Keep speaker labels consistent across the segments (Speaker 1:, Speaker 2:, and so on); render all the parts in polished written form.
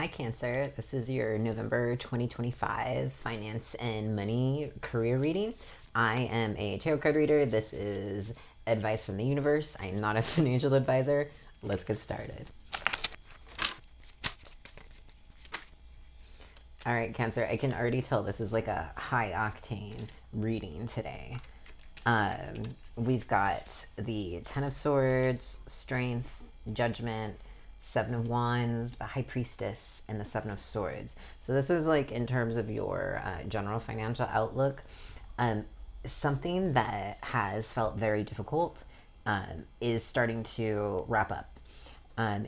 Speaker 1: Hi, Cancer. This is your November 2025 finance and money career reading. I am a tarot card reader. This is advice from the universe. I am not a financial advisor. Let's get started. All right, Cancer, I can already tell this is like a high octane reading today. We've got the Ten of Swords, Strength, Judgment, Seven of Wands, the High Priestess, and the Seven of Swords. So this is like in terms of your general financial outlook. Um, Something that has felt very difficult is starting to wrap up.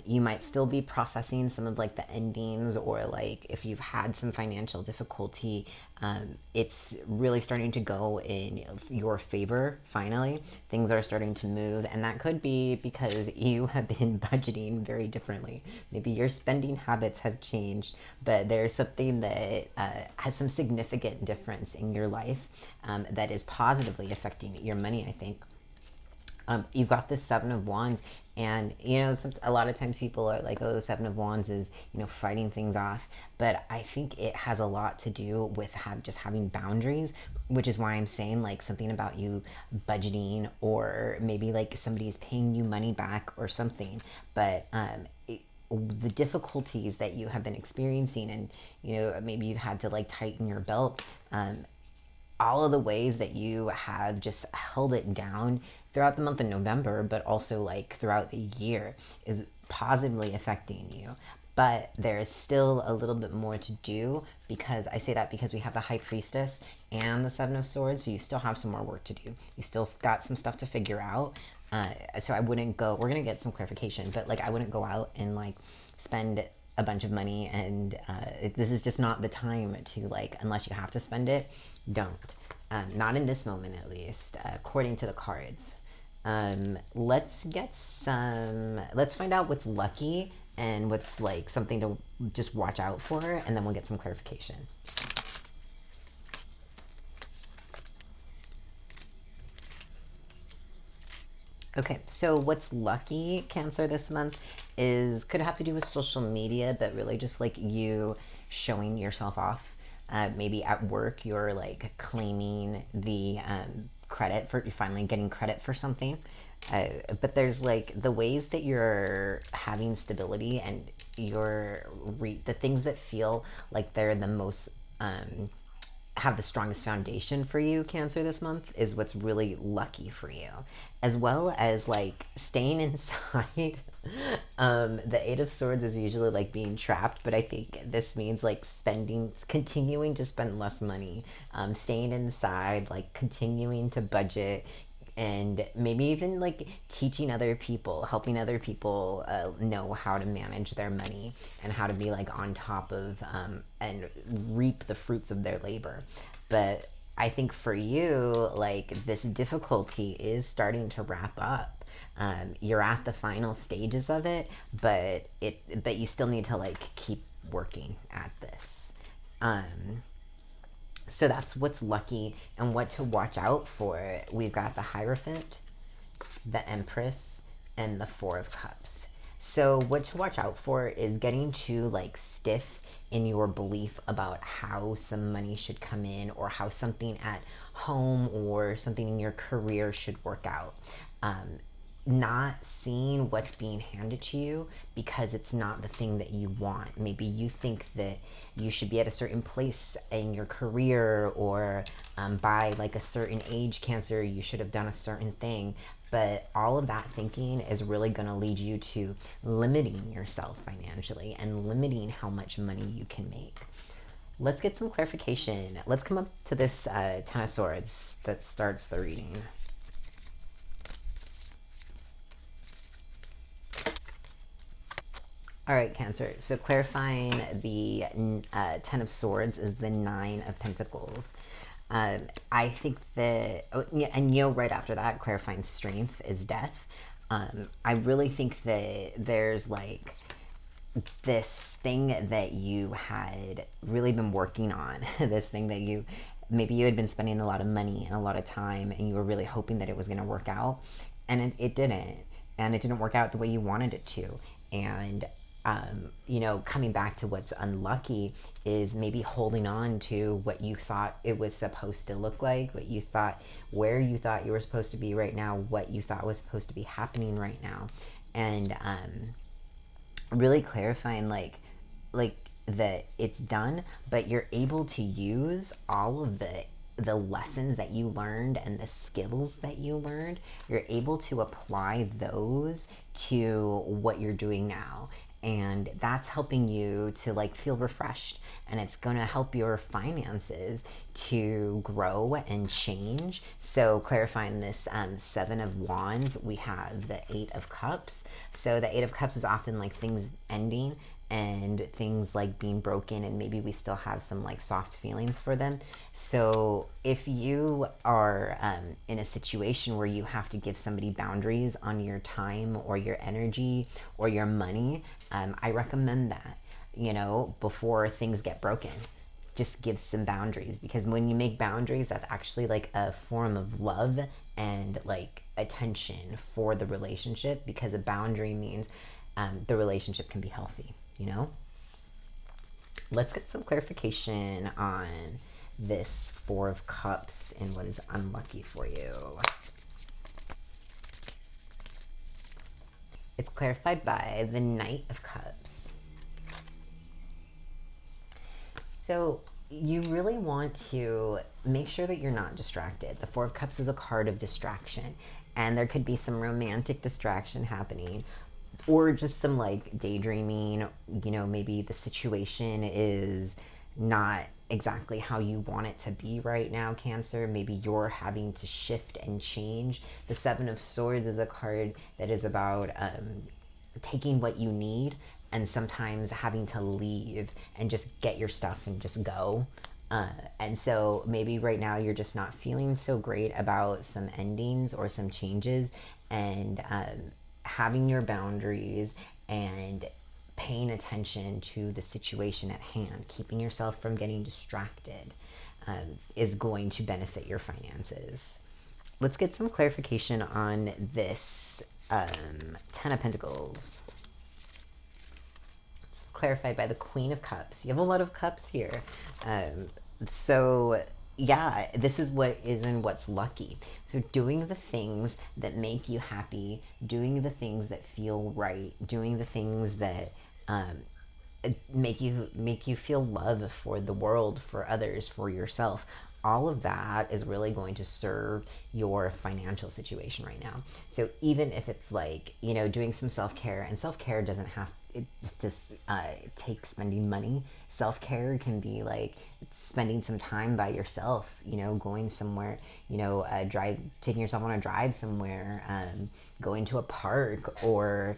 Speaker 1: You might still be processing some of like the endings, or like if you've had some financial difficulty, it's really starting to go in your favor. Finally, things are starting to move, and that could be because you have been budgeting very differently. Maybe your spending habits have changed, but there's something that has some significant difference in your life that is positively affecting your money, I think. You've got this Seven of Wands, and a lot of times people are like, "Oh, the Seven of Wands is fighting things off," but I think it has a lot to do with just having boundaries, which is why I'm saying like something about you budgeting, or maybe like somebody's paying you money back or something, but the difficulties that you have been experiencing, and maybe you've had to like tighten your belt. All of the ways that you have just held it down throughout the month of November, but also like throughout the year, is positively affecting you. But there's still a little bit more to do, because I say that because we have the High Priestess and the Seven of Swords, so you still have some more work to do. You still got some stuff to figure out. So I wouldn't go, we're going to get some clarification, but like I wouldn't go out and like spend a bunch of money, and this is just not the time to, like, unless you have to spend it, don't. Not in this moment, at least, according to the cards. Let's find out what's lucky and what's like something to just watch out for, and then we'll get some clarification. Okay, so what's lucky, Cancer, this month could have to do with social media, but really just like you showing yourself off. Maybe at work, you're like claiming the credit for, you're finally getting credit for something. But there's like the ways that you're having stability, and the things that feel like they're the most have the strongest foundation for you, Cancer, this month, is what's really lucky for you, as well as like staying inside. The Eight of Swords is usually like being trapped, but I think this means like continuing to spend less money, staying inside, like continuing to budget, and maybe even like teaching other people, helping other people know how to manage their money, and how to be like on top of and reap the fruits of their labor. But I think for you, like, this difficulty is starting to wrap up. You're at the final stages of it, but you still need to like keep working at this. Um, so that's what's lucky, and what to watch out for. We've got the Hierophant, the Empress, and the Four of Cups. So what to watch out for is getting too like stiff in your belief about how some money should come in, or how something at home or something in your career should work out. Um, Not seeing what's being handed to you because it's not the thing that you want. Maybe you think that you should be at a certain place in your career, or by like a certain age, Cancer, you should have done a certain thing. But all of that thinking is really going to lead you to limiting yourself financially, and limiting how much money you can make. Let's get some clarification. Let's come up to this Ten of Swords that starts the reading. All right, Cancer. So clarifying the Ten of Swords is the Nine of Pentacles. I think that, oh, yeah, and right after that, clarifying Strength is Death. I really think that there's like this thing that you had really been working on, this thing that maybe you had been spending a lot of money and a lot of time, and you were really hoping that it was going to work out, and it didn't, and it didn't work out the way you wanted it to. And coming back to what's unlucky is maybe holding on to what you thought it was supposed to look like, what you thought, where you thought you were supposed to be right now, what you thought was supposed to be happening right now, and really clarifying like that it's done, but you're able to use all of the lessons that you learned and the skills that you learned, you're able to apply those to what you're doing now. And that's helping you to like feel refreshed, and it's going to help your finances to grow and change. So clarifying this Seven of Wands, we have the Eight of Cups. So the Eight of Cups is often like things ending and things like being broken, and maybe we still have some like soft feelings for them. So if you are in a situation where you have to give somebody boundaries on your time or your energy or your money, I recommend that, before things get broken, just give some boundaries, because when you make boundaries, that's actually like a form of love and like attention for the relationship, because a boundary means the relationship can be healthy. Let's get some clarification on this Four of Cups and what is unlucky for you. It's clarified by the Knight of Cups. So you really want to make sure that you're not distracted. The Four of Cups is a card of distraction, and there could be some romantic distraction happening, or just some like daydreaming. Maybe the situation is not exactly how you want it to be right now, Cancer. Maybe you're having to shift and change. The Seven of Swords is a card that is about taking what you need and sometimes having to leave and just get your stuff and just go. And so maybe right now you're just not feeling so great about some endings or some changes, and having your boundaries and paying attention to the situation at hand, keeping yourself from getting distracted, is going to benefit your finances. Let's get some clarification on this Ten of Pentacles. It's clarified by the Queen of Cups. You have a lot of cups here. So yeah, this is what is in what's lucky. So doing the things that make you happy, doing the things that feel right, doing the things that make you feel love for the world, for others, for yourself. All of that is really going to serve your financial situation right now. So even if it's like, doing some self-care, and self-care doesn't have it just take spending money. Self-care can be like spending some time by yourself, going somewhere, taking yourself on a drive somewhere, going to a park, or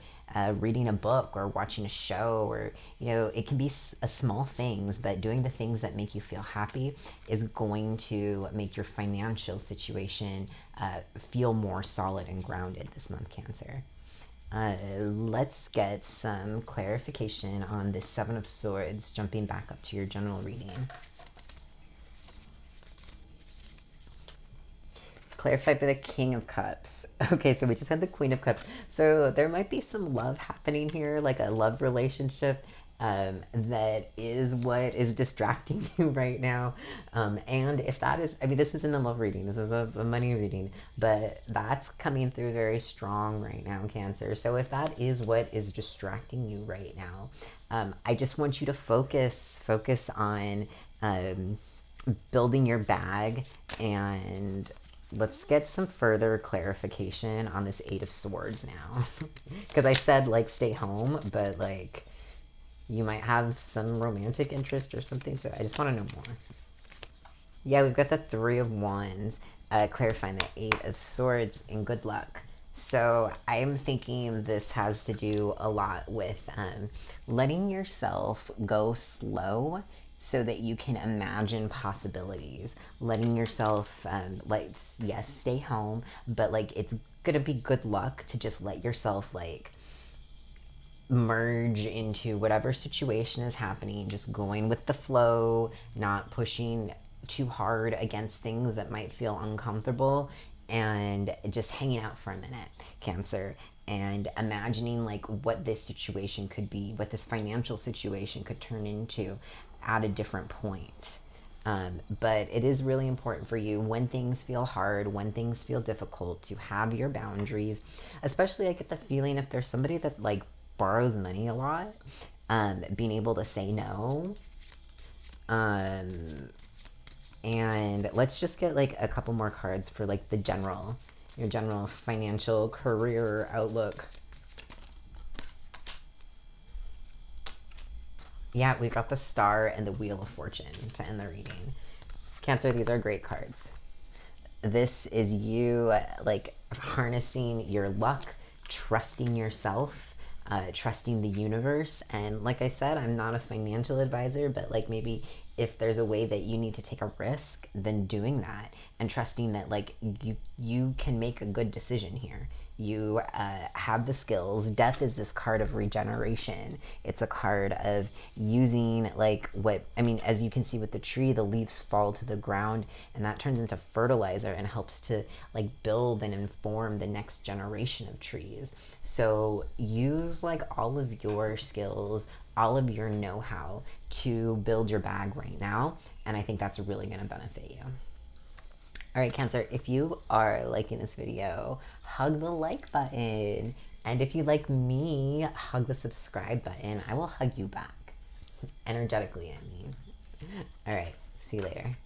Speaker 1: reading a book, or watching a show, or it can be small things, but doing the things that make you feel happy is going to make your financial situation feel more solid and grounded this month, Cancer. Let's get some clarification on this Seven of Swords, jumping back up to your general reading. Clarified by the King of Cups. Okay, so we just had the Queen of Cups. So there might be some love happening here, like a love relationship that is what is distracting you right now. And if that is, this isn't a love reading, this is a money reading, but that's coming through very strong right now, Cancer. So if that is what is distracting you right now, I just want you to focus on building your bag. And let's get some further clarification on this Eight of Swords now. Because I said, like, stay home, but, like, you might have some romantic interest or something, so I just want to know more. Yeah, we've got the Three of Wands, clarifying the Eight of Swords, and good luck. So I'm thinking this has to do a lot with letting yourself go slow so that you can imagine possibilities. Letting yourself, yes, stay home, but, like, it's going to be good luck to just let yourself, like, merge into whatever situation is happening, just going with the flow, not pushing too hard against things that might feel uncomfortable, and just hanging out for a minute, Cancer. and imagining like what this situation could be, what this financial situation could turn into at a different point. But it is really important for you when things feel hard, when things feel difficult, to have your boundaries. Especially, I get the feeling if there's somebody that like borrows money a lot, being able to say no. Um, and let's just get like a couple more cards for like the general, your general financial career outlook. Yeah, we got the Star and the Wheel of Fortune to end the reading. Cancer, these are great cards. This is you like harnessing your luck, trusting yourself, trusting the universe. And like I said, I'm not a financial advisor, but like maybe if there's a way that you need to take a risk, then doing that and trusting that like you can make a good decision here. You have the skills. Death is this card of regeneration. It's a card of using like what I mean, as you can see with the tree, the leaves fall to the ground and that turns into fertilizer and helps to like build and inform the next generation of trees. So use like all of your skills, all of your know-how to build your bag right now, and I think that's really going to benefit you. All right, Cancer, if you are liking this video, hug the like button. And if you like me, hug the subscribe button. I will hug you back. Energetically, I mean. All right, see you later.